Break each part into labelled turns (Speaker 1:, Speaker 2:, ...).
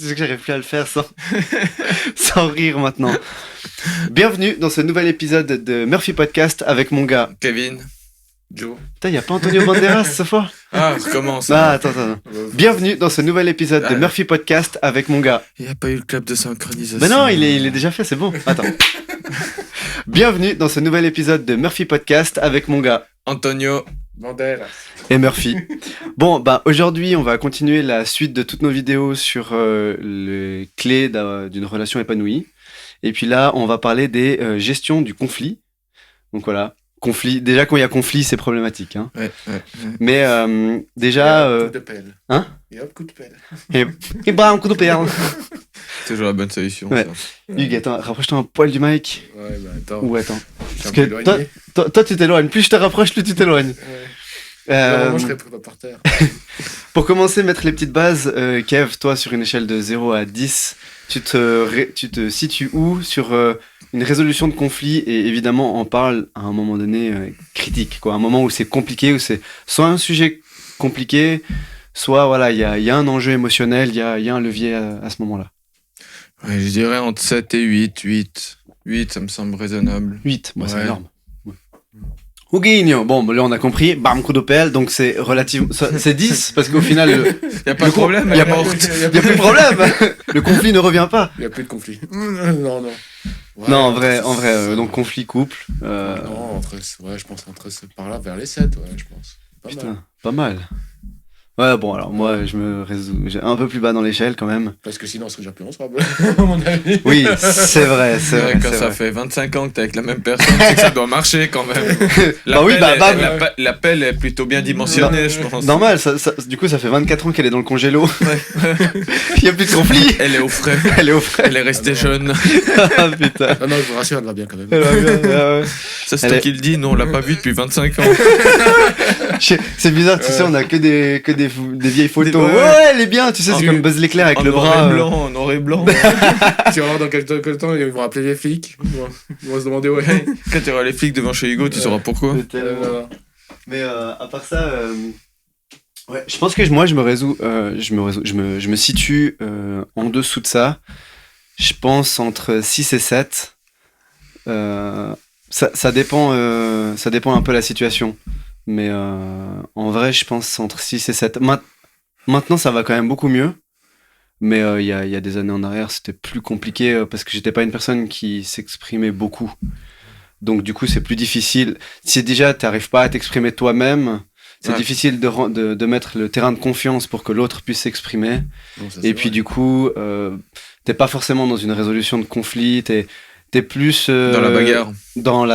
Speaker 1: Tu sais que j'arrive plus à le faire sans rire maintenant. Bienvenue dans ce nouvel épisode de Murphy Podcast avec mon gars
Speaker 2: Kevin, Joe.
Speaker 1: Putain, y a pas Antonio Banderas cette fois?
Speaker 2: Ah, je commence.
Speaker 1: Ah, attends. Bienvenue dans ce nouvel épisode de Murphy Podcast avec mon gars.
Speaker 2: Il n'y a pas eu le clap de synchronisation.
Speaker 1: Mais non, il est déjà fait, c'est bon. Attends. Bienvenue dans ce nouvel épisode de Murphy Podcast avec mon gars
Speaker 2: Antonio
Speaker 3: Banderas.
Speaker 1: et Murphy. Bon, bah aujourd'hui, on va continuer la suite de toutes nos vidéos sur les clés d'une relation épanouie. Et puis là, on va parler des gestions du conflit. Donc voilà, conflit. Déjà, quand il y a conflit, c'est problématique. Hein.
Speaker 2: Ouais.
Speaker 1: Mais déjà...
Speaker 3: Et hop, coup de pelle.
Speaker 1: Hein?
Speaker 3: Et hop, coup de pelle.
Speaker 1: Et bah, un coup de perle.
Speaker 2: Toujours la bonne solution.
Speaker 1: Ouais.
Speaker 2: Ça.
Speaker 1: Hugues, attends, rapproche-toi un poil du mic.
Speaker 3: Ouais, bah attends.
Speaker 1: Ou attends.
Speaker 3: Je suis un
Speaker 1: Parce
Speaker 3: peu
Speaker 1: que
Speaker 3: éloigné.
Speaker 1: toi, tu t'éloignes. Plus je te rapproche, plus tu t'éloignes.
Speaker 3: Ouais. Moi, je serais pas par terre.
Speaker 1: Pour commencer, mettre les petites bases, Kev, toi, sur une échelle de 0 à 10, tu te situes où sur une résolution de conflit? Et évidemment, on parle à un moment donné critique, quoi. Un moment où c'est compliqué, où c'est soit un sujet compliqué, soit voilà, il y a un enjeu émotionnel, il y a un levier à ce moment-là.
Speaker 2: Ouais, je dirais entre 7 et 8. 8, ça me semble raisonnable.
Speaker 1: 8, bah, c'est
Speaker 2: Ouais.
Speaker 1: énorme. Huguinho, bon, là on a compris, bam, coup d'OPL, donc c'est relativement. C'est 10, parce qu'au final,
Speaker 2: Il n'y a pas de problème,
Speaker 1: il y a
Speaker 2: elle est morte.
Speaker 1: y a plus de problème. Le conflit ne revient pas.
Speaker 3: Il n'y a plus de conflit. Non. Ouais,
Speaker 1: Non, en vrai, donc conflit couple.
Speaker 3: Non, je pense entre par là vers les 7, ouais, je pense. Pas mal.
Speaker 1: Putain, pas mal. Ouais, bon, alors moi, j'ai un peu plus bas dans l'échelle quand même.
Speaker 3: Parce que sinon, on serait déjà plus ensemble, à mon avis.
Speaker 1: Oui, c'est vrai, c'est
Speaker 2: Ouais,
Speaker 1: vrai.
Speaker 2: quand
Speaker 1: c'est
Speaker 2: ça
Speaker 1: vrai.
Speaker 2: fait 25 ans que t'es avec la même personne, c'est que ça doit marcher quand même.
Speaker 1: Bah oui,
Speaker 2: L'appel est plutôt bien dimensionné, je pense.
Speaker 1: Normal, du coup, ça fait 24 ans qu'elle est dans le congélo. Il y a plus de conflit.
Speaker 2: Elle est au frais.
Speaker 1: Elle est au frais.
Speaker 2: Elle est restée jeune.
Speaker 1: Ah putain.
Speaker 3: Non, je vous rassure, elle va bien quand même.
Speaker 1: Elle va bien, ouais.
Speaker 2: Ça, c'est
Speaker 1: Elle
Speaker 2: toi
Speaker 1: est-
Speaker 2: qui le dis. Non, on l'a pas vu depuis 25 ans.
Speaker 1: C'est bizarre, tu sais, on a que des vieilles photos.
Speaker 2: Ouais.
Speaker 1: Ouais, elle est bien, tu sais, c'est comme Buzz l'éclair avec
Speaker 2: En
Speaker 1: le
Speaker 2: noir
Speaker 1: bras.
Speaker 2: et blanc, en noir et blanc.
Speaker 3: Si on va voir dans quel temps, ils vont appeler les flics. Ils vont se demander, ouais.
Speaker 2: Quand tu auras les flics devant chez Hugo, tu sauras pourquoi.
Speaker 1: Mais à part ça, ouais, je pense que moi je me situe en dessous de ça. Je pense entre 6 et 7. Ça dépend un peu la situation. Mais en vrai, je pense entre 6 et 7. Maintenant, ça va quand même beaucoup mieux. Mais il y a des années en arrière, c'était plus compliqué parce que j'étais pas une personne qui s'exprimait beaucoup. Donc du coup, c'est plus difficile. Si déjà t'arrives pas à t'exprimer toi-même, c'est
Speaker 2: Ouais.
Speaker 1: difficile de mettre le terrain de confiance pour que l'autre puisse s'exprimer. Et puis du coup, t'es pas forcément dans une résolution de conflit. T'es plus
Speaker 2: Dans la bagarre.
Speaker 1: dans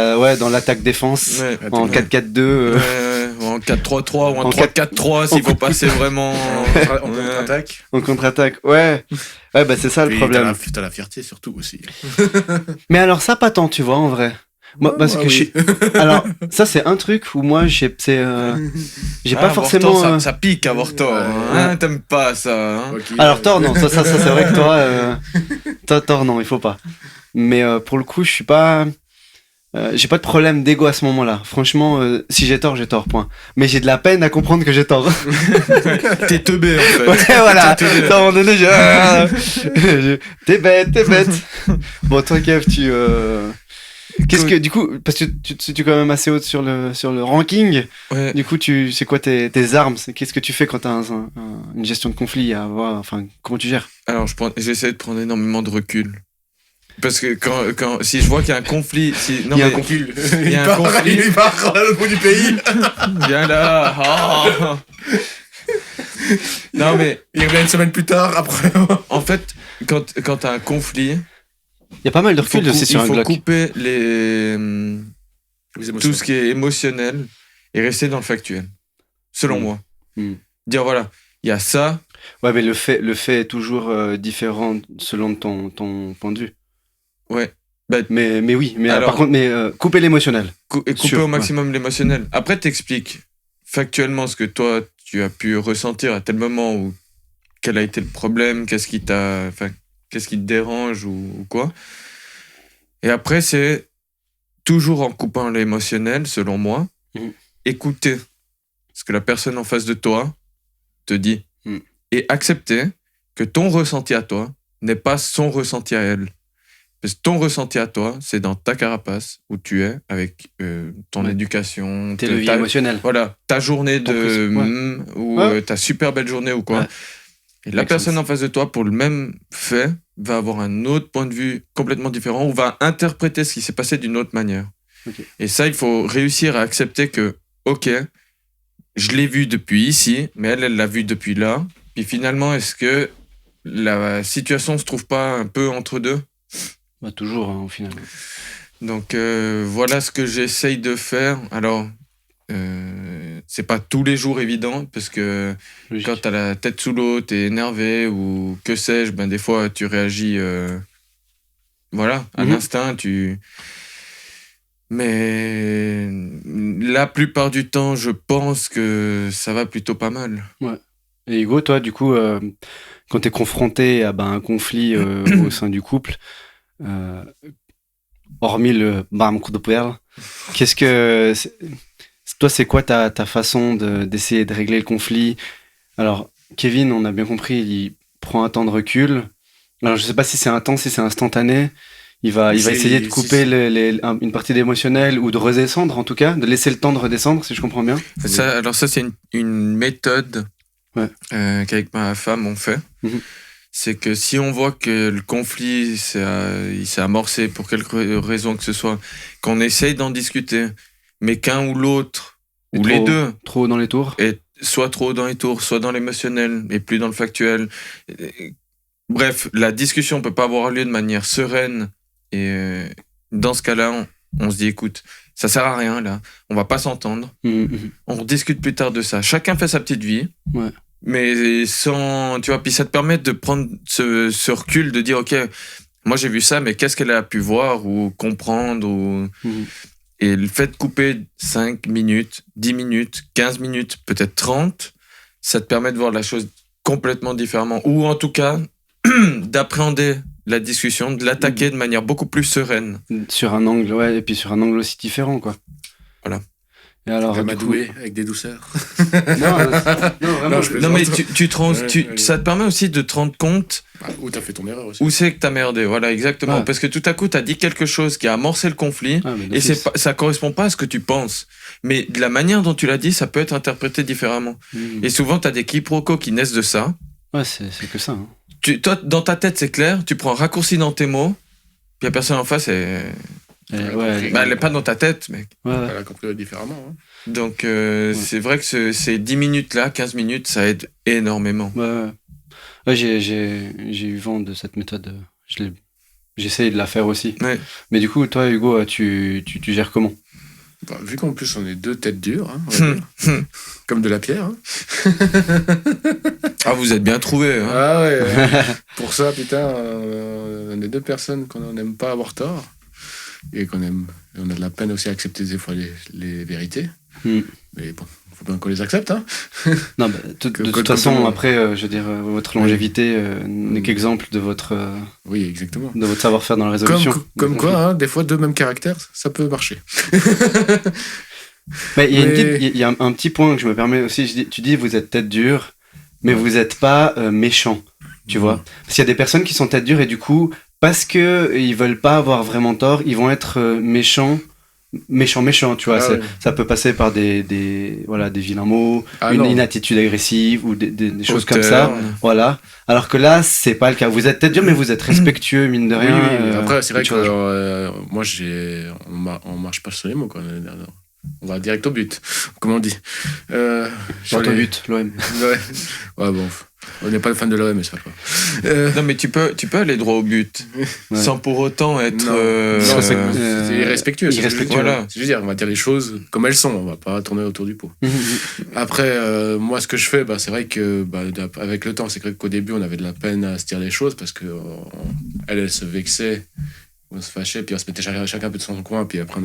Speaker 1: l'attaque-défense,
Speaker 2: Ouais.
Speaker 1: en 4-4-2.
Speaker 2: Ou en 4-3-3 ou en
Speaker 1: En
Speaker 2: 3-4-3 s'il faut passer vraiment.
Speaker 3: On contre-attaque.
Speaker 1: En contre-attaque. Ouais, bah c'est ça le
Speaker 3: Puis
Speaker 1: problème.
Speaker 3: T'as la fierté surtout aussi.
Speaker 1: Mais alors ça, pas tant, tu vois, en vrai. Moi, parce que je suis... Alors, ça, c'est un truc où moi, j'ai pas forcément...
Speaker 2: Avoir tort, ça pique avoir tort. Hein, t'aimes pas ça. Hein.
Speaker 3: Ok.
Speaker 1: Alors, tort, non, ça c'est vrai que toi, tort, non, il faut pas. Mais pour le coup, je suis pas... j'ai pas de problème d'ego à ce moment-là. Franchement, si j'ai tort, point. Mais j'ai de la peine à comprendre que j'ai tort.
Speaker 2: T'es teubé en fait.
Speaker 1: Ouais, voilà. À un moment donné, t'es bête. Bon, toi, Kev, tu... Qu'est-ce que, du coup, parce que tu es quand même assez haute sur le ranking,
Speaker 2: Ouais.
Speaker 1: du coup, c'est quoi tes armes? Qu'est-ce que tu fais quand t'as une gestion de conflit à avoir? Enfin, comment tu gères?
Speaker 2: Alors j'essaie de prendre énormément de recul. Parce que si je vois qu'il y a un conflit,
Speaker 1: Il y a un conflit.
Speaker 2: Il y a un conflit.
Speaker 3: Il part à l'autre bout du pays.
Speaker 2: Viens là. Ah. Non mais
Speaker 3: Il revient une semaine plus tard, après.
Speaker 2: en fait, quand t'as un conflit,
Speaker 1: Il y a pas mal de recul aussi sur un
Speaker 2: il faut
Speaker 1: Glock.
Speaker 2: couper
Speaker 3: Les émotions.
Speaker 2: tout ce qui est émotionnel et rester dans le factuel. Selon moi. Dire voilà, il y a ça.
Speaker 1: Ouais, mais le fait est toujours différent selon ton point de vue.
Speaker 2: Ouais. Bah,
Speaker 1: Mais oui, mais
Speaker 2: alors-
Speaker 1: par contre, couper l'émotionnel.
Speaker 2: et couper
Speaker 1: Sûr,
Speaker 2: au maximum l'émotionnel. Après, t'expliques factuellement ce que toi, tu as pu ressentir à tel moment ou quel a été le problème, qu'est-ce qui te dérange ou quoi. Et après, c'est toujours en coupant l'émotionnel, selon moi, écouter ce que la personne en face de toi te dit et accepter que ton ressenti à toi n'est pas son ressenti à elle. Parce que ton ressenti à toi, c'est dans ta carapace où tu es avec ton éducation,
Speaker 1: tes leviers émotionnels.
Speaker 2: Voilà, ta journée ou ta super belle journée ou quoi.
Speaker 1: Ouais.
Speaker 2: Et la personne en face de toi, pour le même fait, va avoir un autre point de vue complètement différent ou va interpréter ce qui s'est passé d'une autre manière.
Speaker 1: Okay.
Speaker 2: Et ça, il faut réussir à accepter que, ok, je l'ai vu depuis ici, mais elle l'a vu depuis là. Puis finalement, est-ce que la situation se trouve pas un peu entre deux ?
Speaker 1: Bah, toujours, au final.
Speaker 2: Donc voilà ce que j'essaye de faire. Alors, c'est pas tous les jours évident, parce que
Speaker 1: Logique.
Speaker 2: quand t'as la tête sous l'eau, t'es énervé ou que sais-je, ben des fois tu réagis à l'instinct, mais la plupart du temps, je pense que ça va plutôt pas mal.
Speaker 1: Ouais. Et Hugo, toi, du coup, quand t'es confronté à un conflit au sein du couple, hormis le bam coup de poêle, qu'est-ce que toi, c'est quoi ta façon d'essayer de régler le conflit? Alors, Kevin, on a bien compris, il prend un temps de recul. Alors, je sais pas si c'est intense, si c'est instantané. Il va essayer de couper une partie d'émotionnel ou de redescendre, en tout cas, de laisser le temps de redescendre, si je comprends bien.
Speaker 2: Ça, c'est une méthode qu'avec ma femme on fait.
Speaker 1: Mm-hmm.
Speaker 2: C'est que si on voit que le conflit il s'est amorcé pour quelque raison que ce soit, qu'on essaye d'en discuter, mais qu'un ou l'autre, ou les deux,
Speaker 1: trop dans les tours,
Speaker 2: est soit trop dans les tours, soit dans l'émotionnel et plus dans le factuel. Bref, la discussion peut pas avoir lieu de manière sereine. Et dans ce cas-là, on se dit, écoute, ça sert à rien là, on va pas s'entendre. On rediscute plus tard de ça. Chacun fait sa petite vie.
Speaker 1: Ouais.
Speaker 2: Mais sans, tu vois, puis ça te permet de prendre ce recul, de dire, ok, moi j'ai vu ça, mais qu'est-ce qu'elle a pu voir ou comprendre Et le fait de couper 5 minutes, 10 minutes, 15 minutes, peut-être 30, ça te permet de voir la chose complètement différemment. Ou en tout cas, d'appréhender la discussion, de l'attaquer de manière beaucoup plus sereine.
Speaker 1: Sur un angle, et puis sur un angle aussi différent, quoi.
Speaker 2: Voilà.
Speaker 1: Et alors,
Speaker 3: m'adouer avec des douceurs.
Speaker 1: Non, vraiment.
Speaker 2: Non, mais ça te permet aussi de te rendre compte
Speaker 3: où t'as fait ton erreur aussi.
Speaker 2: Où c'est que t'as merdé, voilà, exactement.
Speaker 1: Ouais.
Speaker 2: Parce que tout à coup, t'as dit quelque chose qui a amorcé le conflit, et ça correspond pas à ce que tu penses. Mais de la manière dont tu l'as dit, ça peut être interprété différemment. Et souvent, t'as des quiproquos qui naissent de ça.
Speaker 1: Ouais, c'est que ça. Hein.
Speaker 2: Toi, dans ta tête, c'est clair, tu prends un raccourci dans tes mots, puis la personne en face, elle est pas dans ta tête, mec.
Speaker 3: Elle a compris différemment. Hein.
Speaker 2: Donc, c'est vrai que ces 10 minutes-là, 15 minutes, ça aide énormément.
Speaker 1: Ouais, j'ai eu vent de cette méthode. J'essaye de la faire aussi.
Speaker 2: Ouais.
Speaker 1: Mais du coup, toi, Hugo, tu gères comment ?
Speaker 3: Vu qu'en plus, on est deux têtes dures, hein, on va dire. Comme de la pierre. Hein.
Speaker 2: Ah, vous êtes bien trouvés. Hein.
Speaker 3: Ah ouais. Pour ça, putain, on est deux personnes qu'on n'aime pas avoir tort. Et on a de la peine aussi à accepter des fois les vérités. Mais bon, faut bien qu'on les accepte. Hein.
Speaker 1: Non, de toute façon, après, je veux dire, votre longévité n'est qu'exemple de votre,
Speaker 3: oui, exactement.
Speaker 1: De votre savoir-faire dans la résolution.
Speaker 3: Comme quoi, hein, des fois, deux mêmes caractères, ça peut marcher.
Speaker 1: Mais il y a un petit point que je me permets aussi. Tu dis, vous êtes tête dure, mais vous n'êtes pas méchant, tu vois. Parce qu'il y a des personnes qui sont tête dure et du coup, parce qu'ils veulent pas avoir vraiment tort, ils vont être méchants, tu vois. Ça peut passer par des vilains mots, une attitude agressive ou des choses comme ça. Voilà. Alors que là, c'est pas le cas. Vous êtes tête dure, mais vous êtes respectueux, mine de rien.
Speaker 3: Oui. Après, c'est vrai que moi, on marche pas sur les mots, quoi. On va direct au but, comme on dit.
Speaker 1: Sur ton but, l'OM.
Speaker 3: Ouais, bon. On n'est pas fan de l'OM, mais ça va.
Speaker 2: Non, mais tu peux aller droit au but, sans pour autant être...
Speaker 3: c'est irrespectueux. Voilà. Je veux dire, on va dire les choses comme elles sont, on va pas tourner autour du pot. Après, moi, ce que je fais, c'est vrai que avec le temps, c'est vrai qu'au début, on avait de la peine à se dire les choses, parce que elle se vexait, on se fâchait, puis on se mettait chacun un peu de son coin, puis après,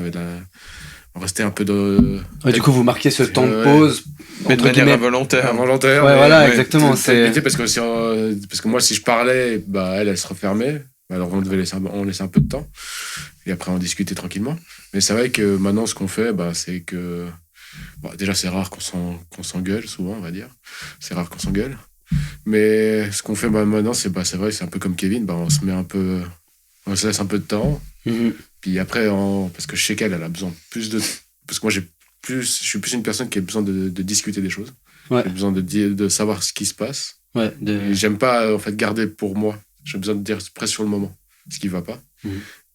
Speaker 3: on restait un peu de...
Speaker 1: Ouais, du coup, vous marquez ce temps de pause,
Speaker 2: mais de manière involontaire.
Speaker 1: Ouais, voilà, exactement.
Speaker 3: Parce que moi, si je parlais, elle se refermait. Alors, on laissait un peu de temps. Et après, on discutait tranquillement. Mais c'est vrai que maintenant, ce qu'on fait, c'est que... déjà, c'est rare qu'on s'engueule, souvent, on va dire. C'est rare qu'on s'engueule. Mais ce qu'on fait maintenant, c'est vrai, c'est un peu comme Kevin, on se laisse un peu de temps. Puis après, parce que je sais qu'elle a besoin plus de... Parce que moi, je suis plus une personne qui a besoin de discuter des choses.
Speaker 1: Ouais.
Speaker 3: J'ai besoin de savoir ce qui se passe.
Speaker 1: Ouais,
Speaker 3: Et j'aime pas, en fait, garder pour moi. J'ai besoin de dire presque sur le moment ce qui va pas.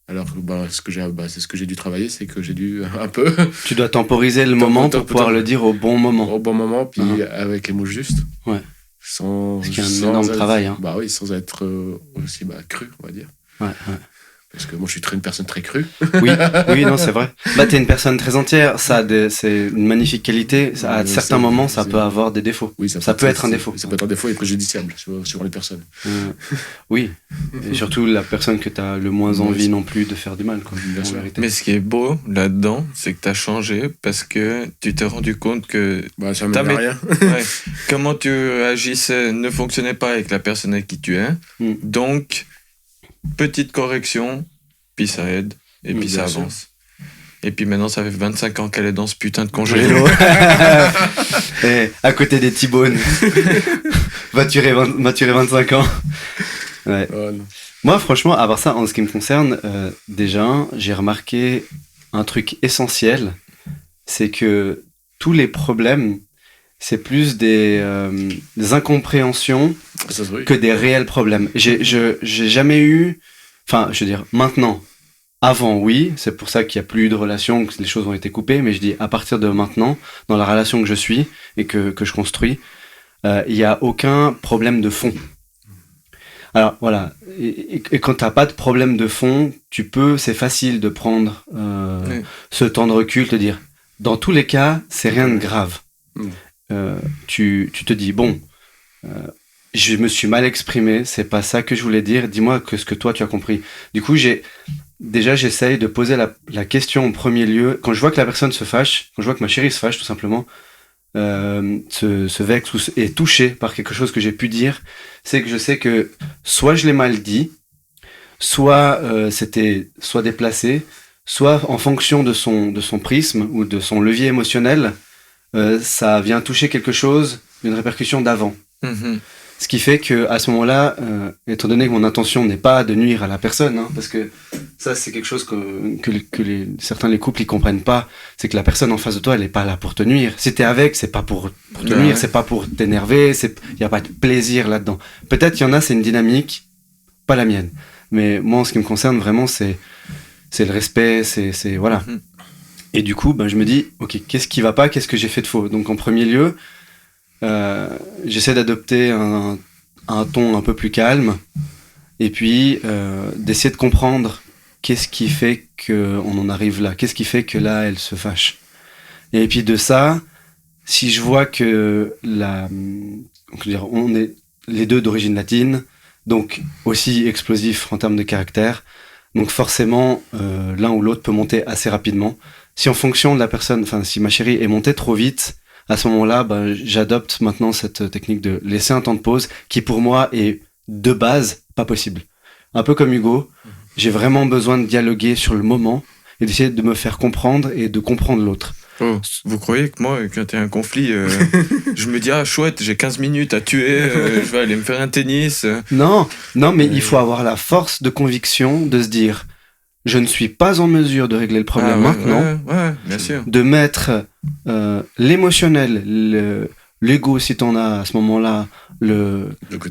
Speaker 3: Alors que c'est ce que j'ai dû travailler, c'est que j'ai dû un peu...
Speaker 1: Tu dois temporiser le moment pour pouvoir le dire au bon moment.
Speaker 3: Au bon moment, puis avec les mots justes.
Speaker 1: Ouais.
Speaker 3: Sans
Speaker 1: un énorme travail. Hein.
Speaker 3: Oui, sans être aussi cru, on va dire.
Speaker 1: Ouais.
Speaker 3: Parce que moi, je suis une personne très crue.
Speaker 1: Oui, non, c'est vrai. T'es une personne très entière. C'est une magnifique qualité. À certains moments, ça peut avoir des défauts. Oui, ça peut être un défaut.
Speaker 3: Ça peut être un défaut et préjudiciable sur les personnes.
Speaker 1: Oui. Et surtout la personne que t'as le moins envie non plus de faire du mal. Quoi,
Speaker 2: mais ce qui est beau là-dedans, c'est que t'as changé parce que tu t'es rendu compte que
Speaker 3: ça mène à rien.
Speaker 2: Comment tu agissais ne fonctionnait pas avec la personne avec qui tu es. Donc, petite correction, puis ça aide, et puis ça avance. Et puis maintenant, ça fait 25 ans qu'elle est dans ce putain de congélo.
Speaker 1: À côté des T-Bones. Maturé 25 ans. Ouais. Moi, franchement, à part ça, en ce qui me concerne, déjà, j'ai remarqué un truc essentiel, c'est que tous les problèmes, c'est plus des incompréhensions que des réels problèmes. J'ai jamais eu... Enfin, je veux dire, maintenant, avant, oui, c'est pour ça qu'il n'y a plus eu de relation, que les choses ont été coupées, mais je dis, à partir de maintenant, dans la relation que je suis et que je construis, il n'y a aucun problème de fond. Alors, voilà. Et quand tu n'as pas de problème de fond, c'est facile de prendre ce temps de recul, te dire, dans tous les cas, c'est rien de grave. Tu te dis, bon, je me suis mal exprimé, c'est pas ça que je voulais dire, dis-moi ce que toi tu as compris. Du coup, j'essaye de poser la question en premier lieu. Quand je vois que la personne se fâche, quand je vois que ma chérie se fâche tout simplement, se vexe ou est touchée par quelque chose que j'ai pu dire, c'est que je sais que soit je l'ai mal dit, soit c'était soit déplacé, soit en fonction de son prisme ou de son levier émotionnel, ça vient toucher quelque chose, une répercussion d'avant. Ce qui fait que à ce moment-là, étant donné que mon intention n'est pas de nuire à la personne, parce que ça c'est quelque chose que certains les couples ils comprennent pas, c'est que la personne en face de toi elle est pas là pour te nuire. Si t'es avec, c'est pas pour te nuire, c'est pas pour t'énerver, y a pas de plaisir là-dedans. Peut-être il y en a, c'est une dynamique, pas la mienne. Mais moi en ce qui me concerne vraiment c'est le respect, c'est voilà. Et du coup je me dis ok, qu'est-ce qui va pas, qu'est-ce que j'ai fait de faux. Donc en premier lieu j'essaie d'adopter un ton un peu plus calme et puis d'essayer de comprendre qu'est-ce qui fait qu'on en arrive là, qu'est-ce qui fait que là elle se fâche. Et puis de ça, si je vois que on est les deux d'origine latine, donc aussi explosif en termes de caractère, donc forcément l'un ou l'autre peut monter assez rapidement. Si en fonction de la personne, si ma chérie est montée trop vite, à ce moment-là, j'adopte maintenant cette technique de laisser un temps de pause qui pour moi est de base pas possible. Un peu comme Hugo, j'ai vraiment besoin de dialoguer sur le moment et d'essayer de me faire comprendre et de comprendre l'autre.
Speaker 2: Oh, vous croyez que moi, quand il y a un conflit, je me dis chouette, j'ai 15 minutes à tuer, je vais aller me faire un tennis.
Speaker 1: Non, mais il faut avoir la force de conviction de se dire je ne suis pas en mesure de régler le problème maintenant,
Speaker 2: bien sûr.
Speaker 1: De mettre l'émotionnel, l'ego si t'en as à ce moment-là,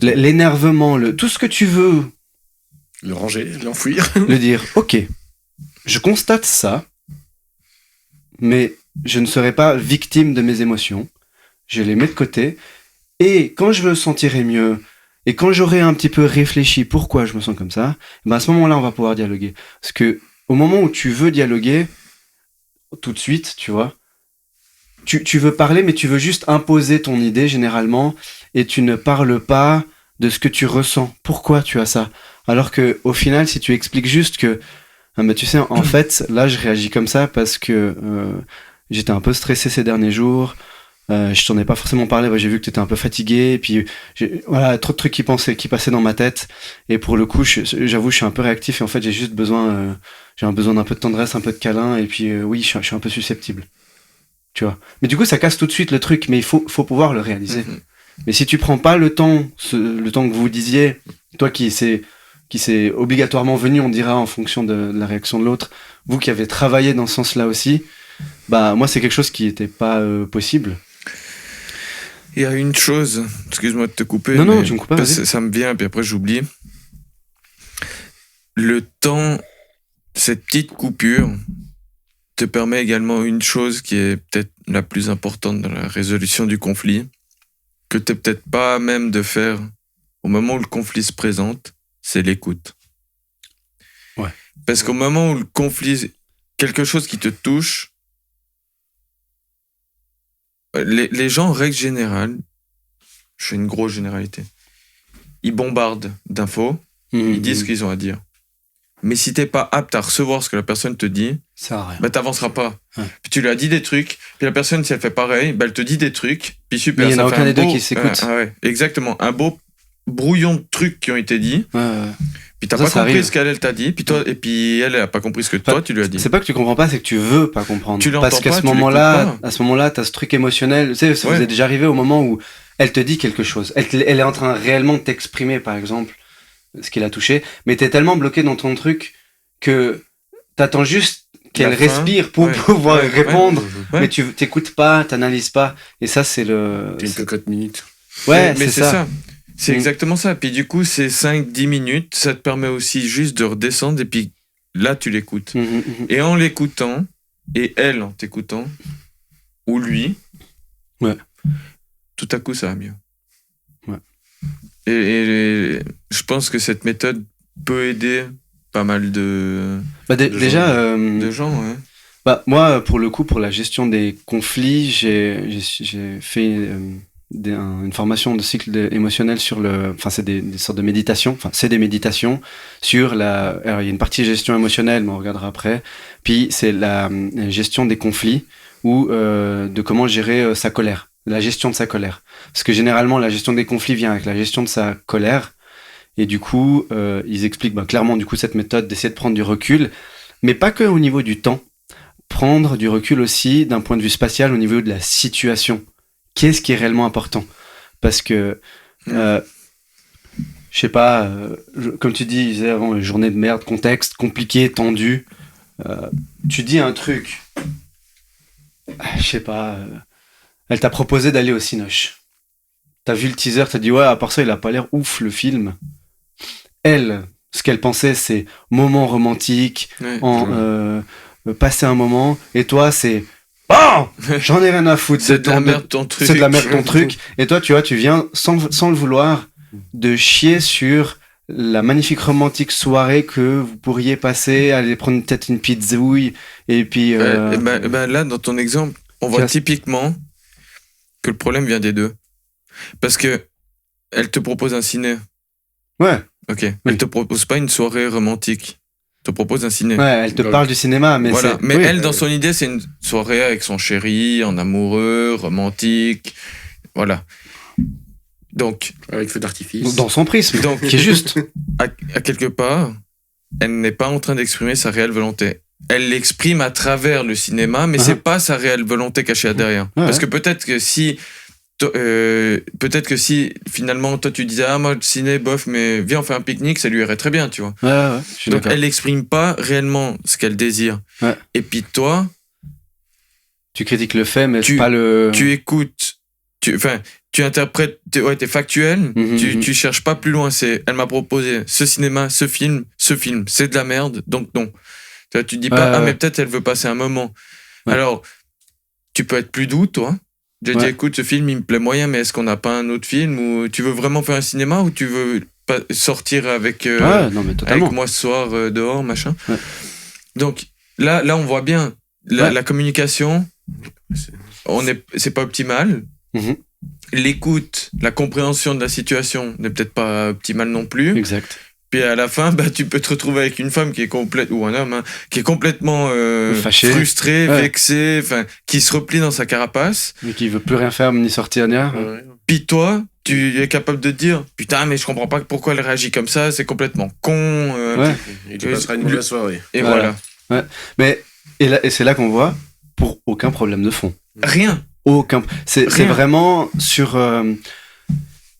Speaker 1: l'énervement, tout ce que tu veux.
Speaker 3: Le ranger, l'enfouir.
Speaker 1: Le dire, ok, je constate ça, mais je ne serai pas victime de mes émotions, je les mets de côté, et quand je me sentirai mieux, et quand j'aurai un petit peu réfléchi pourquoi je me sens comme ça, à ce moment-là, on va pouvoir dialoguer. Parce que au moment où tu veux dialoguer, tout de suite, tu vois, tu veux parler, mais tu veux juste imposer ton idée, généralement, et tu ne parles pas de ce que tu ressens. Pourquoi tu as ça? Alors que au final, si tu expliques juste que, tu sais, en fait, là, je réagis comme ça parce que j'étais un peu stressé ces derniers jours, je t'en ai pas forcément parlé, j'ai vu que t'étais un peu fatigué, et puis voilà, trop de trucs qui passaient dans ma tête, et pour le coup j'avoue je suis un peu réactif, et en fait j'ai juste besoin d'un peu de tendresse, un peu de câlin, et puis oui je suis un peu susceptible, tu vois. Mais du coup ça casse tout de suite le truc, mais il faut pouvoir le réaliser. Mais si tu prends pas le temps que vous disiez, toi qui s'est obligatoirement venu, on dira en fonction de la réaction de l'autre, vous qui avez travaillé dans ce sens-là aussi, bah moi c'est quelque chose qui était pas possible.
Speaker 2: Il y a une chose, excuse-moi de te couper.
Speaker 1: Non, tu me coupes pas, vas-y.
Speaker 2: Ça me vient, puis après j'oublie. Le temps, cette petite coupure, te permet également une chose qui est peut-être la plus importante dans la résolution du conflit, que tu n'es peut-être pas à même de faire au moment où le conflit se présente, c'est l'écoute.
Speaker 1: Ouais.
Speaker 2: Parce qu'au moment où le conflit, quelque chose qui te touche, les gens, en règle générale, je fais une grosse généralité, ils bombardent d'infos, ils disent ce qu'ils ont à dire. Mais si t'es pas apte à recevoir ce que la personne te dit, bah t'avanceras pas. Ouais. Puis tu lui as dit des trucs, puis la personne, si elle fait pareil, bah elle te dit des trucs, puis super.
Speaker 1: Mais il n'y en a aucun des deux qui s'écoute.
Speaker 2: Ouais, exactement. Un beau brouillon de trucs qui ont été dits.
Speaker 1: Ouais.
Speaker 2: Puis t'as pas compris ce qu'elle t'a dit, puis toi, et puis elle a pas compris ce que toi tu lui as dit.
Speaker 1: C'est pas que tu comprends pas, c'est que tu veux pas comprendre.
Speaker 2: Tu l'entends
Speaker 1: parce qu'à
Speaker 2: pas,
Speaker 1: ce moment-là, t'as ce truc émotionnel. Tu sais, ça vous est déjà arrivé au moment où elle te dit quelque chose. Elle est en train réellement de t'exprimer, par exemple, ce qui l'a touché, mais t'es tellement bloqué dans ton truc que t'attends juste qu'elle respire pour pouvoir répondre, mais tu t'écoutes pas, t'analyses pas, et ça c'est le...
Speaker 3: T'es une cocotte minute.
Speaker 1: Ouais,
Speaker 2: mais c'est ça. C'est exactement ça. Puis du coup, ces 5-10 minutes, ça te permet aussi juste de redescendre, et puis là, tu l'écoutes. Et en l'écoutant, et elle en t'écoutant, ou lui, tout à coup, ça va mieux.
Speaker 1: Ouais.
Speaker 2: Et je pense que cette méthode peut aider pas mal de gens. Ouais.
Speaker 1: Bah, moi, pour le coup, pour la gestion des conflits, j'ai fait une formation de cycle émotionnel sur enfin, c'est des sortes de méditations. Enfin, c'est des méditations sur alors, il y a une partie gestion émotionnelle, mais on regardera après. Puis, c'est la gestion des conflits ou de comment gérer sa colère. La gestion de sa colère. Parce que généralement, la gestion des conflits vient avec la gestion de sa colère. Et du coup, ils expliquent clairement du coup cette méthode d'essayer de prendre du recul, mais pas que au niveau du temps. Prendre du recul aussi d'un point de vue spatial au niveau de la situation. Qu'est-ce qui est réellement important ? Parce que, je sais pas, comme tu disais avant, journée de merde, contexte compliqué, tendu. Tu dis un truc, je sais pas... Elle t'a proposé d'aller au Cinoche. T'as vu le teaser, t'as dit ouais, à part ça, il a pas l'air ouf le film. Elle, ce qu'elle pensait, c'est moment romantique, passer un moment. Et toi, c'est oh, j'en ai rien à foutre.
Speaker 2: C'est de la merde ton truc.
Speaker 1: C'est de la merde ton truc. Et toi, tu vois, tu viens sans le vouloir de chier sur la magnifique romantique soirée que vous pourriez passer, aller prendre peut-être une pizzouille et puis.
Speaker 2: Là, dans ton exemple, on voit typiquement que le problème vient des deux. Parce que elle te propose un ciné.
Speaker 1: Ouais.
Speaker 2: Ok. Oui. Elle te propose pas une soirée romantique. Elle te propose un ciné.
Speaker 1: Ouais, elle te parle du cinéma, mais
Speaker 2: voilà. Mais elle, dans son idée, c'est une soirée avec son chéri, en amoureux, romantique. Voilà. Donc.
Speaker 3: Avec feu d'artifice.
Speaker 1: Dans son prisme. Donc, qui est juste.
Speaker 2: À quelque part, elle n'est pas en train d'exprimer sa réelle volonté. Elle l'exprime à travers le cinéma, mais c'est pas sa réelle volonté cachée derrière. Parce que peut-être que si finalement toi tu disais moi le ciné bof, mais viens on fait un pique-nique, ça lui irait très bien, tu vois. Donc elle n'exprime pas réellement ce qu'elle désire. Et puis toi,
Speaker 1: tu critiques le fait, mais c'est pas le.
Speaker 2: Tu écoutes, tu interprètes, t'es factuel, tu cherches pas plus loin. Elle m'a proposé ce cinéma, ce film, c'est de la merde, donc non. Tu dis pas, mais peut-être elle veut passer un moment. Alors, tu peux être plus doux, toi. J'ai dit, écoute, ce film, il me plaît moyen, mais est-ce qu'on n'a pas un autre film où tu veux vraiment faire un cinéma ou tu veux sortir avec moi ce soir dehors, machin. Donc, là, on voit bien la communication, c'est pas optimal. L'écoute, la compréhension de la situation n'est peut-être pas optimale non plus.
Speaker 1: Exact.
Speaker 2: Puis à la fin, tu peux te retrouver avec une femme qui est ou un homme qui est complètement frustré, vexé, qui se replie dans sa carapace.
Speaker 1: Et qui veut plus rien faire, ni sortir, ni rien.
Speaker 2: Puis toi, tu es capable de te dire putain, mais je comprends pas pourquoi elle réagit comme ça, c'est complètement con.
Speaker 3: Et tu passeras une mauvaise soirée.
Speaker 2: Et voilà.
Speaker 1: Ouais. Mais, et c'est là qu'on voit, pour aucun problème de fond.
Speaker 2: Rien.
Speaker 1: Aucun. C'est vraiment sur.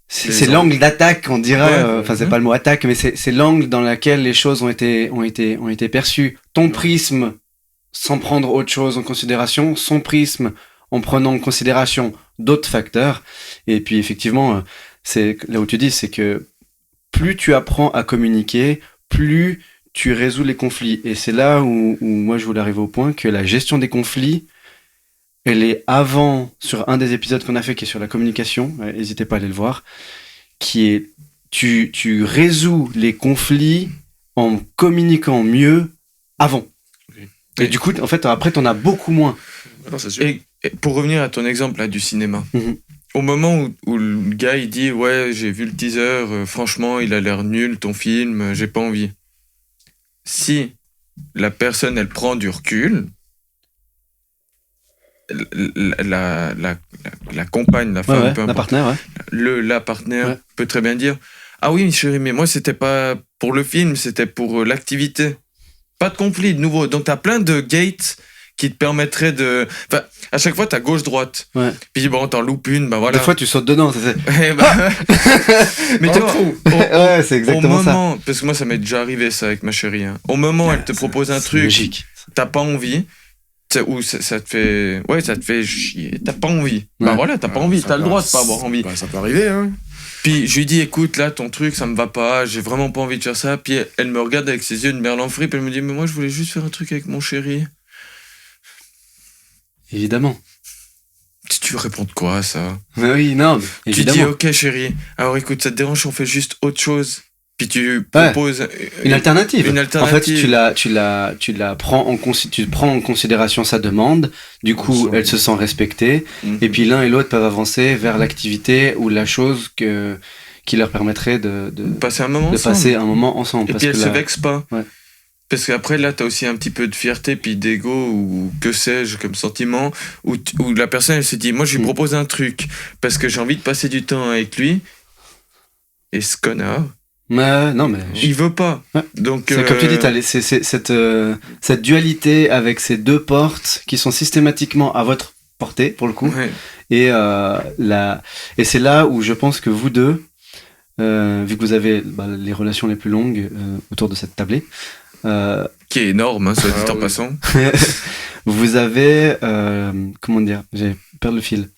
Speaker 1: c'est l'angle d'attaque, on dirait. C'est pas le mot attaque, mais c'est l'angle dans lequel les choses ont été perçues. Ton prisme, sans prendre autre chose en considération, son prisme en prenant en considération d'autres facteurs. Et puis effectivement, c'est là où tu dis, c'est que plus tu apprends à communiquer, plus tu résous les conflits. Et c'est là où moi je voulais arriver au point que la gestion des conflits, elle est avant, sur un des épisodes qu'on a fait, qui est sur la communication, n'hésitez pas à aller le voir, qui est, tu résous les conflits en communiquant mieux avant. Okay. Et du coup, en fait, après, t'en as beaucoup moins.
Speaker 3: Non, c'est sûr.
Speaker 2: Et pour revenir à ton exemple là, du cinéma, au moment où le gars il dit « Ouais, j'ai vu le teaser, franchement, il a l'air nul, ton film, j'ai pas envie. » Si la personne, elle prend du recul, la compagne, la femme, peu importe,
Speaker 1: la partenaire,
Speaker 2: la partenaire peut très bien dire « Ah oui, chérie, mais moi, c'était pas pour le film, c'était pour l'activité. » Pas de conflit, de nouveau. Donc, t'as plein de gates qui te permettraient de... Enfin, à chaque fois, t'as gauche-droite. Ouais. Puis bon, t'en loupes une, bah voilà.
Speaker 1: Des fois, tu sautes dedans, c'est...
Speaker 2: Mais tu vois,
Speaker 1: c'est exactement
Speaker 2: au moment, ça. Parce que moi, ça m'est déjà arrivé, ça, avec ma chérie. Hein. Au moment où elle te propose un truc, logique. T'as pas envie, ou ça te fait... Ouais, ça te fait chier, t'as pas envie. Bah voilà, t'as pas envie, t'as le droit de pas avoir envie.
Speaker 3: Bah, ça peut arriver, hein.
Speaker 2: Puis je lui dis, écoute, là, ton truc, ça me va pas, j'ai vraiment pas envie de faire ça. Puis elle me regarde avec ses yeux de merlan frit, puis elle me dit, mais moi, je voulais juste faire un truc avec mon chéri.
Speaker 1: Évidemment.
Speaker 2: Tu veux répondre quoi à ça?
Speaker 1: Mais oui, non, évidemment.
Speaker 2: Tu dis, ok, chérie, alors écoute, ça te dérange, on fait juste autre chose. Puis tu proposes
Speaker 1: une alternative.
Speaker 2: En fait,
Speaker 1: tu prends en considération sa demande. Du coup, elle se sent respectée. Et puis l'un et l'autre peuvent avancer vers l'activité ou la chose qui leur permettrait de
Speaker 2: passer un moment
Speaker 1: ensemble.
Speaker 2: Et puis elle se vexe pas. Ouais. Parce qu'après, là, t'as aussi un petit peu de fierté, puis d'ego, ou que sais-je, comme sentiment, où la personne, elle se dit, moi, je lui propose un truc, parce que j'ai envie de passer du temps avec lui, et ce connard,
Speaker 1: non, mais
Speaker 2: il veut pas.
Speaker 1: Ouais.
Speaker 2: Donc,
Speaker 1: c'est comme tu dis, c'est cette dualité avec ces deux portes qui sont systématiquement à votre portée, pour le coup.
Speaker 2: Ouais.
Speaker 1: Et c'est là où je pense que vous deux, vu que vous avez les relations les plus longues autour de cette tablée,
Speaker 2: qui est énorme, hein, soit dit en passant.
Speaker 1: Vous avez, comment dire, j'ai perdu le fil.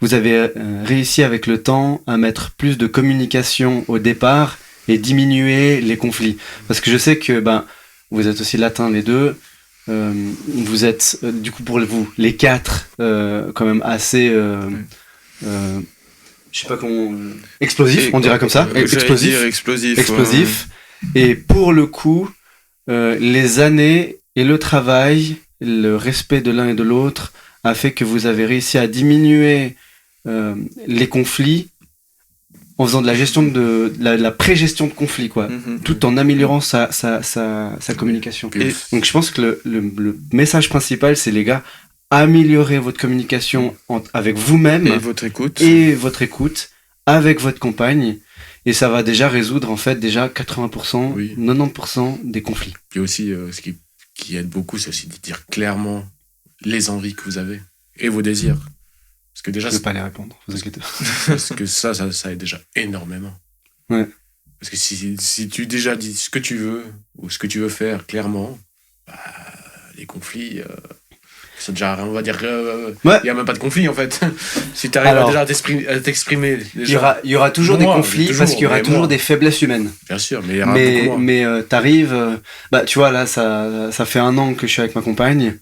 Speaker 1: Vous avez réussi avec le temps à mettre plus de communication au départ et diminuer les conflits. Parce que je sais que vous êtes aussi latins les deux. Vous êtes, du coup, pour vous, les quatre, quand même assez... je sais pas comment... explosif, on dirait comme ça. Explosif. Et pour le coup, les années et le travail, le respect de l'un et de l'autre a fait que vous avez réussi à diminuer les conflits en faisant de la gestion de la pré-gestion de conflits, quoi, tout en améliorant sa communication. Donc je pense que le message principal, c'est les gars, améliorer votre communication avec vous-même
Speaker 2: et votre écoute
Speaker 1: avec votre compagne, et ça va déjà résoudre en fait déjà 80%, 90% des conflits.
Speaker 3: Puis aussi, ce qui aide beaucoup, c'est aussi de dire clairement les envies que vous avez et vos désirs. Parce que déjà,
Speaker 1: je ne peux pas les répondre, vous inquiétez.
Speaker 3: Parce que ça aide déjà énormément.
Speaker 1: Ouais.
Speaker 3: Parce que si tu déjà dis ce que tu veux ou ce que tu veux faire clairement, les conflits, c'est déjà, on va dire, il n'y a même pas de conflit en fait. Si tu arrives déjà à t'exprimer.
Speaker 1: Il y aura toujours des conflits parce qu'il y aura toujours des faiblesses humaines.
Speaker 3: Bien sûr, mais il y aura beaucoup moins.
Speaker 1: Mais t'arrives, tu vois, là, ça fait 1 an que je suis avec ma compagne.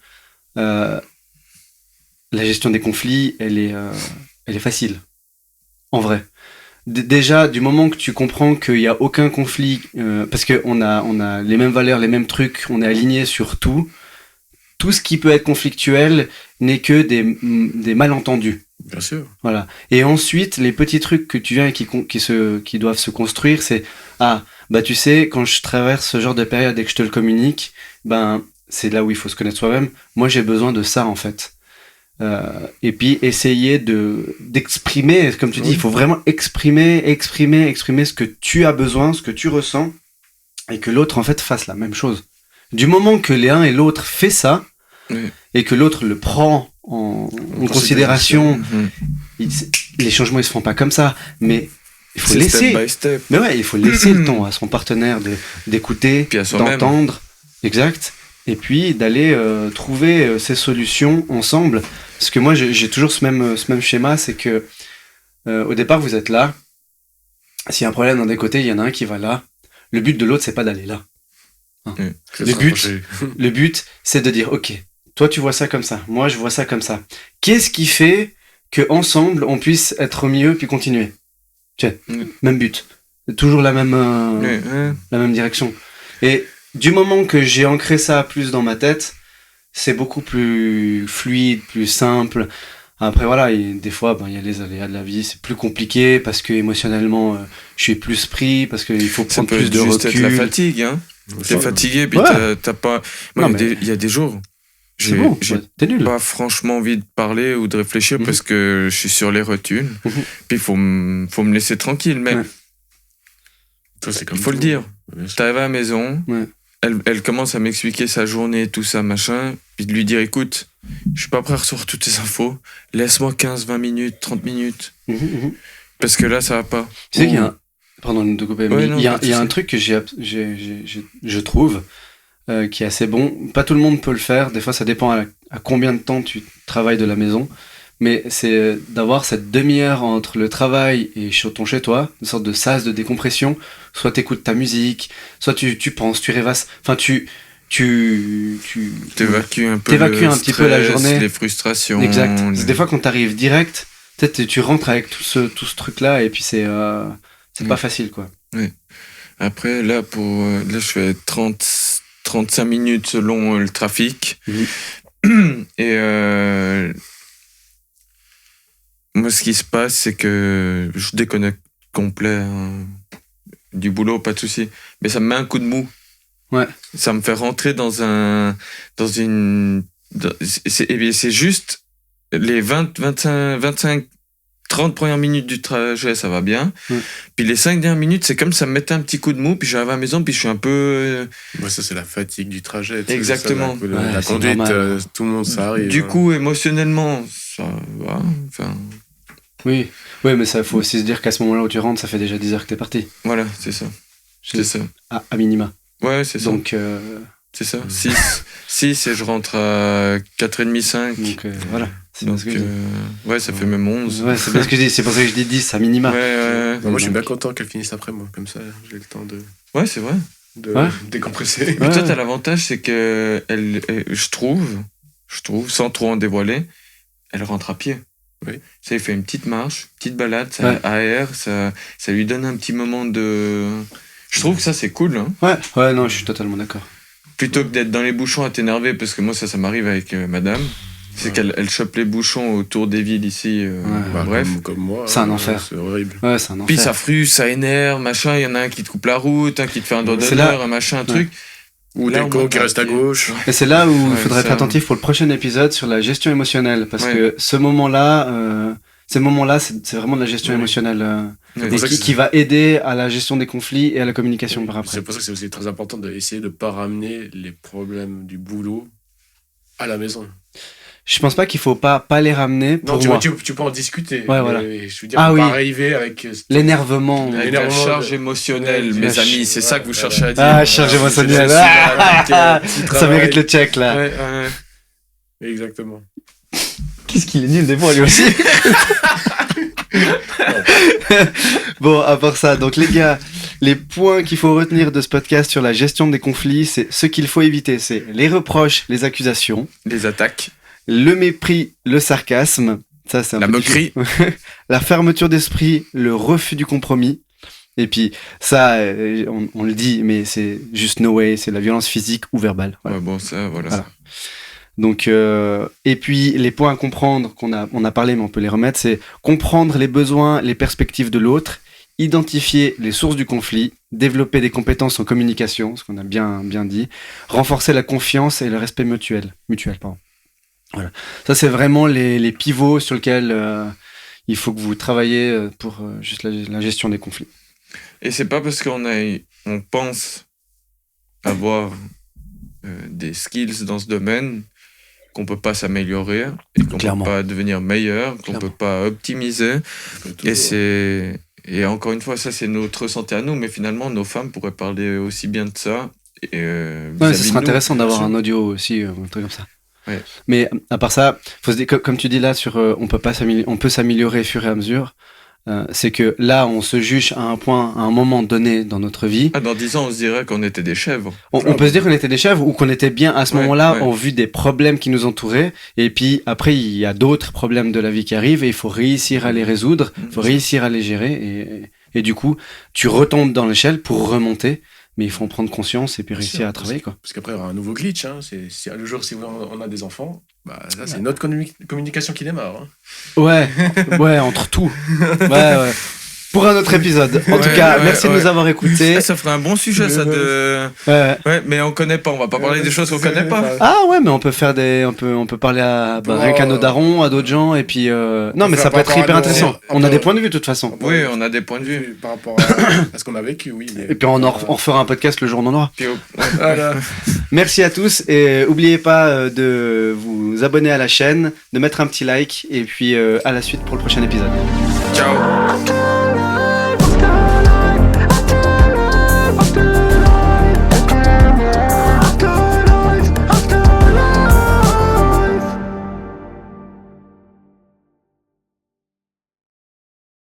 Speaker 1: La gestion des conflits, elle est facile. En vrai. Déjà, du moment que tu comprends qu'il n'y a aucun conflit, parce qu'on a les mêmes valeurs, les mêmes trucs, on est alignés sur tout ce qui peut être conflictuel n'est que des malentendus.
Speaker 3: Bien sûr.
Speaker 1: Voilà. Et ensuite, les petits trucs que tu viens et qui doivent se construire, c'est tu sais, quand je traverse ce genre de période et que je te le communique, c'est là où il faut se connaître soi-même. Moi, j'ai besoin de ça, en fait. Et puis essayer d'exprimer, comme tu dis, il faut vraiment exprimer ce que tu as besoin, ce que tu ressens, et que l'autre en fait fasse la même chose. Du moment que l'un et l'autre fait ça, et que l'autre le prend en considération, les changements ils se font pas comme ça, mais il faut laisser.
Speaker 2: Step by step.
Speaker 1: Mais ouais, il faut laisser le temps à son partenaire d'écouter, d'entendre, exact, et puis d'aller trouver ces solutions ensemble. Parce que moi, j'ai toujours ce même schéma, c'est que au départ, vous êtes là. S'il y a un problème d'un des côtés, il y en a un qui va là. Le but de l'autre, c'est pas d'aller là. Hein. Le but, c'est de dire, ok, toi tu vois ça comme ça, moi je vois ça comme ça. Qu'est-ce qui fait que ensemble on puisse être mieux puis continuer? Tiens, même but, toujours la même direction. Et du moment que j'ai ancré ça plus dans ma tête, c'est beaucoup plus fluide, plus simple. Après voilà, des fois il y a les aléas de la vie, c'est plus compliqué parce que émotionnellement je suis plus pris, parce qu'il faut prendre plus de recul. Ça peut juste
Speaker 2: être la fatigue, hein. T'es fatigué, puis t'as pas. Moi, il y a des jours. J'ai pas franchement envie de parler ou de réfléchir parce que je suis sur les rotules. Puis il faut me laisser tranquille. Mais il faut le dire. T'arrives à la maison, elle commence à m'expliquer sa journée, tout ça, machin. Puis de lui dire, écoute, je suis pas prêt à recevoir toutes tes infos. Laisse-moi 15, 20 minutes, 30 minutes. Parce que là, ça va pas.
Speaker 1: Tu sais qu'il y a Pardon de couper, mais il y a un truc que je trouve qui est assez bon. Pas tout le monde peut le faire. Des fois, ça dépend à combien de temps tu travailles de la maison. Mais c'est d'avoir cette demi-heure entre le travail et ton chez-toi, une sorte de sas de décompression. Soit tu écoutes ta musique, soit tu penses, tu rêvasses. Enfin, tu
Speaker 2: t'évacues un petit peu la journée. Les frustrations.
Speaker 1: Exact. Des fois, quand tu arrives direct, peut-être tu rentres avec tout ce truc-là et puis c'est pas facile, quoi.
Speaker 2: Oui. Après, là, je fais 35 minutes selon le trafic. Et moi, ce qui se passe, c'est que je déconnecte complet du boulot, pas de souci. Mais ça me met un coup de mou.
Speaker 1: Ouais.
Speaker 2: Ça me fait rentrer c'est juste les 25 30 premières minutes du trajet, ça va bien. Puis les 5 dernières minutes, c'est comme ça me mettait un petit coup de mou. Puis j'arrive à la maison, puis je suis un peu...
Speaker 3: Ouais, ça, c'est la fatigue du trajet.
Speaker 2: Exactement.
Speaker 3: Ça, la conduite, tout le monde, ça arrive.
Speaker 2: Du coup, émotionnellement, ça va. Enfin...
Speaker 1: Oui, mais ça, faut aussi se dire qu'à ce moment-là où tu rentres, ça fait déjà 10 heures que t'es parti.
Speaker 2: Voilà, c'est ça. C'est ça.
Speaker 1: À minima.
Speaker 2: Ouais, c'est ça.
Speaker 1: Donc...
Speaker 2: C'est ça. 6 et je rentre à 4h30, 5.
Speaker 1: Donc voilà. C'est bien ce que je dis.
Speaker 2: Ouais, ça fait même 11.
Speaker 1: Ouais, c'est bien ce que je dis. C'est pour ça que je dis 10 à minima.
Speaker 2: Ouais.
Speaker 3: Moi, je suis bien content qu'elle finisse après moi. Comme ça, j'ai le temps de...
Speaker 2: Ouais, c'est vrai.
Speaker 3: De décompresser.
Speaker 2: Mais toi, t'as l'avantage, c'est que je trouve, sans trop en dévoiler, elle rentre à pied.
Speaker 3: Oui.
Speaker 2: Ça, il fait une petite marche, petite balade, ça aère, ça lui donne un petit moment de... Je trouve que ça, c'est cool. Hein.
Speaker 1: Ouais, non, je suis totalement d'accord.
Speaker 2: Plutôt que d'être dans les bouchons à t'énerver, parce que moi, ça m'arrive avec madame. C'est qu'elle chope les bouchons autour des villes ici. Bref.
Speaker 3: Comme moi.
Speaker 1: C'est un enfer.
Speaker 3: C'est horrible.
Speaker 1: Ouais, c'est un enfer.
Speaker 2: Puis ça frustre, ça énerve, machin. Il y en a un qui te coupe la route, un qui te fait un doigt d'honneur, un machin, un truc.
Speaker 3: Ou des cons qui restent à gauche.
Speaker 1: Et c'est là où il faudrait être attentif pour le prochain épisode sur la gestion émotionnelle. Parce que ce moment-là, c'est vraiment de la gestion émotionnelle. Qui va aider à la gestion des conflits et à la communication par après.
Speaker 3: C'est pour ça que c'est aussi très important d'essayer de ne pas ramener les problèmes du boulot à la maison.
Speaker 1: Je pense pas qu'il faut pas les ramener pour moi.
Speaker 3: Tu peux en discuter.
Speaker 1: Ouais, voilà.
Speaker 3: Je veux dire, pas arriver avec
Speaker 1: l'énervement.
Speaker 2: La charge émotionnelle, mes amis, c'est ça que vous cherchez à dire.
Speaker 1: Ah, charge émotionnelle. Ça mérite le check, là.
Speaker 3: Ouais. Exactement.
Speaker 1: Qu'est-ce qu'il est nul des fois, lui aussi. Bon, à part ça, donc les gars, les points qu'il faut retenir de ce podcast sur la gestion des conflits, c'est ce qu'il faut éviter, c'est les reproches, les accusations,
Speaker 2: les attaques,
Speaker 1: le mépris, le sarcasme, ça c'est
Speaker 2: la moquerie,
Speaker 1: la fermeture d'esprit, le refus du compromis. Et puis ça, on le dit, mais c'est juste no way, c'est la violence physique ou verbale. Voilà.
Speaker 2: Ouais, bon, ça, voilà.
Speaker 1: Donc, et puis les points à comprendre on a parlé, mais on peut les remettre, c'est comprendre les besoins, les perspectives de l'autre, identifier les sources du conflit, développer des compétences en communication, ce qu'on a bien dit, renforcer la confiance et le respect mutuel. Voilà. Ça, c'est vraiment les pivots sur lesquels il faut que vous travaillez pour juste la gestion des conflits.
Speaker 2: Et c'est pas parce qu'on pense avoir des skills dans ce domaine qu'on peut pas s'améliorer et qu'on peut pas devenir meilleur, qu'on peut pas optimiser. Et Et encore une fois, ça, c'est notre ressenti à nous, mais finalement, nos femmes pourraient parler aussi bien de ça.
Speaker 1: Ce serait intéressant d'avoir un audio aussi, un truc comme ça.
Speaker 2: Ouais.
Speaker 1: Mais à part ça, faut se dire, comme tu dis là, on peut s'améliorer au fur et à mesure. C'est que là, on se juge à un moment donné dans notre vie.
Speaker 2: Dans 10 ans, on se dirait qu'on était des chèvres.
Speaker 1: On peut se dire qu'on était des chèvres ou qu'on était bien à ce moment-là, au vu des problèmes qui nous entouraient. Et puis après, il y a d'autres problèmes de la vie qui arrivent et il faut réussir à les résoudre, il faut réussir à les gérer. Et du coup, tu retombes dans l'échelle pour remonter. Mais il faut en prendre conscience et puis réussir à travailler, quoi.
Speaker 3: Parce qu'après, il y aura un nouveau glitch. Hein. Le jour, si on a des enfants, là, c'est notre communication qui démarre. Hein.
Speaker 1: Ouais, entre tout. Ouais. Pour un autre épisode. En tout cas, merci de nous avoir écoutés.
Speaker 2: Ça ferait un bon sujet, ça, de... Ouais, mais on connaît pas, on va pas parler des choses qu'on connaît pas.
Speaker 1: Ah ouais, mais on peut faire on peut parler rien qu'à nos darons, à d'autres gens, et puis... Non, mais ça peut être hyper intéressant. On a des points de vue, de toute façon.
Speaker 2: Oui, on a des points de vue.
Speaker 3: Par rapport à ce qu'on a vécu, oui. Mais...
Speaker 1: Et puis on refera un podcast le jour où on en aura. Voilà. Merci à tous, et n'oubliez pas de vous abonner à la chaîne, de mettre un petit like, et puis à la suite pour le prochain épisode.
Speaker 2: Ciao.